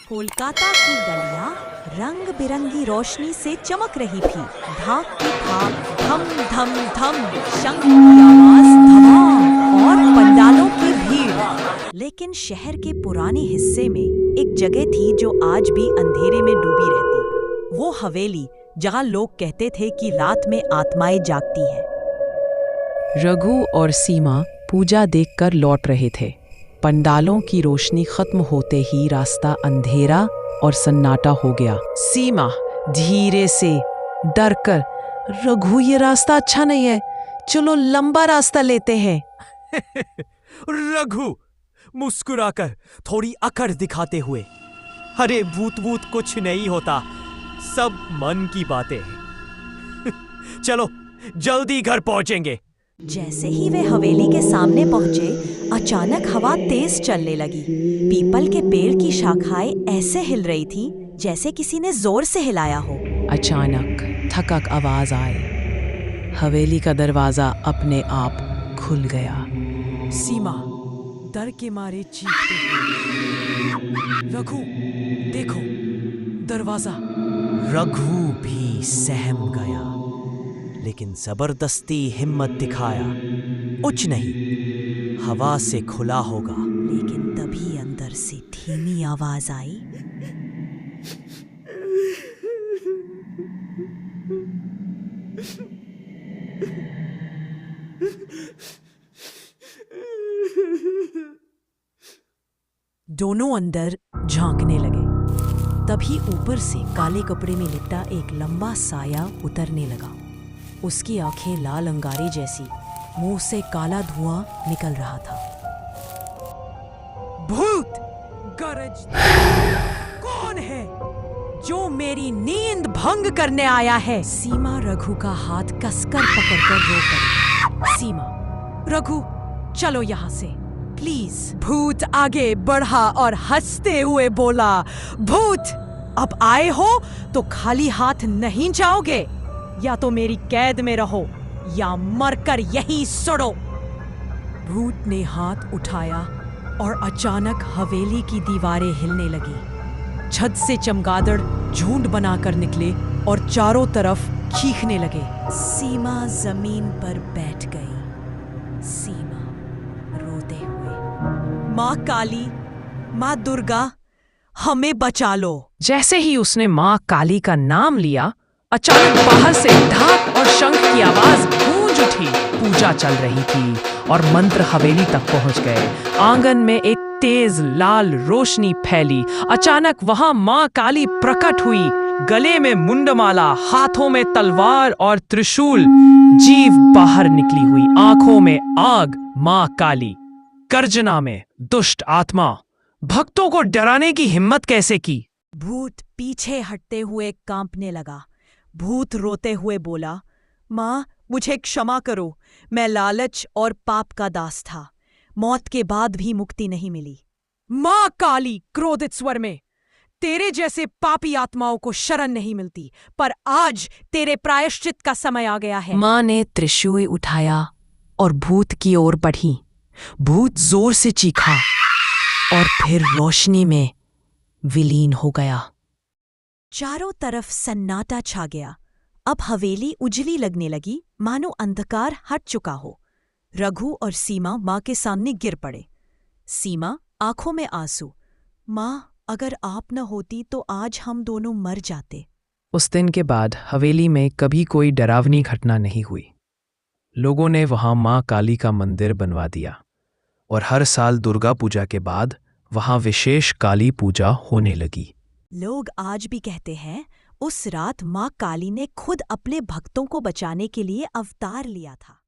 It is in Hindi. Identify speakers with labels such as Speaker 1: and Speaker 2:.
Speaker 1: कोलकाता की गलियां रंग बिरंगी रोशनी से चमक रही थी। धाक की थाप, धम धम धम, शंख की आवाज, धमाम और पंडालों की भीड़। लेकिन शहर के पुराने हिस्से में एक जगह थी जो आज भी अंधेरे में डूबी रहती। वो हवेली जहाँ लोग कहते थे कि रात में आत्माएं जागती हैं।
Speaker 2: रघु और सीमा पूजा देखकर लौट रहे थे। पंडालों की रोशनी खत्म होते ही रास्ता अंधेरा और सन्नाटा हो गया। सीमा धीरे से डर कर, रघु ये रास्ता अच्छा नहीं है, चलो लंबा रास्ता लेते हैं।
Speaker 3: रघु मुस्कुराकर थोड़ी अकड़ दिखाते हुए, अरे भूत भूत कुछ नहीं होता, सब मन की बातें हैं। चलो जल्दी घर पहुंचेंगे।
Speaker 1: जैसे ही वे हवेली के सामने पहुंचे, अचानक हवा तेज चलने लगी। पीपल के पेड़ की शाखाएं ऐसे हिल रही थीं जैसे किसी ने जोर से हिलाया हो।
Speaker 2: अचानक थकक आवाज आई। हवेली का दरवाजा अपने आप खुल गया। सीमा डर के मारे चीखते हुए, रघु देखो दरवाजा।
Speaker 3: रघु भी सहम गया, लेकिन जबरदस्ती हिम्मत दिखाया। कुछ नहीं, हवा से खुला होगा।
Speaker 1: लेकिन तभी अंदर से धीमी आवाज आई, दोनों अंदर झांकने लगे। तभी ऊपर से काले कपड़े में लिपटा एक लंबा साया उतरने लगा। उसकी आंखें लाल अंगारे जैसी, मुंह से काला धुआं निकल रहा था।
Speaker 2: भूत गरज, कौन है जो मेरी नींद भंग करने आया है?
Speaker 1: सीमा रघु का हाथ कसकर पकड़कर रो पड़ी।
Speaker 2: सीमा, रघु चलो यहाँ से प्लीज। भूत आगे बढ़ा और हंसते हुए बोला, भूत अब आए हो तो खाली हाथ नहीं जाओगे, या तो मेरी कैद में रहो या मरकर यहीं सड़ो। भूत ने हाथ उठाया और अचानक हवेली की दीवारें हिलने लगी। छत से चमगादड़ झुंड बनाकर निकले और चारों तरफ चीखने लगे।
Speaker 1: सीमा जमीन पर बैठ गई। सीमा रोते हुए,
Speaker 2: माँ काली, माँ दुर्गा, हमें बचा लो। जैसे ही उसने माँ काली का नाम लिया, अचानक बाहर से ढाक और शंख की आवाज गूंज उठी। पूजा चल रही थी और मंत्र हवेली तक पहुंच गए। आंगन में एक तेज लाल रोशनी फैली। अचानक वहां माँ काली प्रकट हुई, गले में मुंडमाला, हाथों में तलवार और त्रिशूल। जीव बाहर निकली हुई, आंखों में आग। माँ काली गर्जना में, दुष्ट आत्मा, भक्तों को डराने की हिम्मत कैसे की?
Speaker 1: भूत पीछे हटते हुए कांपने लगा। भूत रोते हुए बोला, माँ मुझे क्षमा करो, मैं लालच और पाप का दास था, मौत के बाद भी मुक्ति नहीं मिली।
Speaker 2: माँ काली क्रोधित स्वर में, तेरे जैसे पापी आत्माओं को शरण नहीं मिलती, पर आज तेरे प्रायश्चित का समय आ गया है। माँ ने त्रिशूल उठाया और भूत की ओर बढ़ी। भूत जोर से चीखा और फिर रोशनी में विलीन हो गया।
Speaker 1: चारों तरफ सन्नाटा छा गया। अब हवेली उजली लगने लगी, मानो अंधकार हट चुका हो। रघु और सीमा माँ के सामने गिर पड़े। सीमा आंखों में आंसू, माँ अगर आप न होती तो आज हम दोनों मर जाते।
Speaker 2: उस दिन के बाद हवेली में कभी कोई डरावनी घटना नहीं हुई। लोगों ने वहां माँ काली का मंदिर बनवा दिया और हर साल दुर्गा पूजा के बाद वहां विशेष काली पूजा होने लगी।
Speaker 1: लोग आज भी कहते हैं उस रात माँ काली ने खुद अपने भक्तों को बचाने के लिए अवतार लिया था।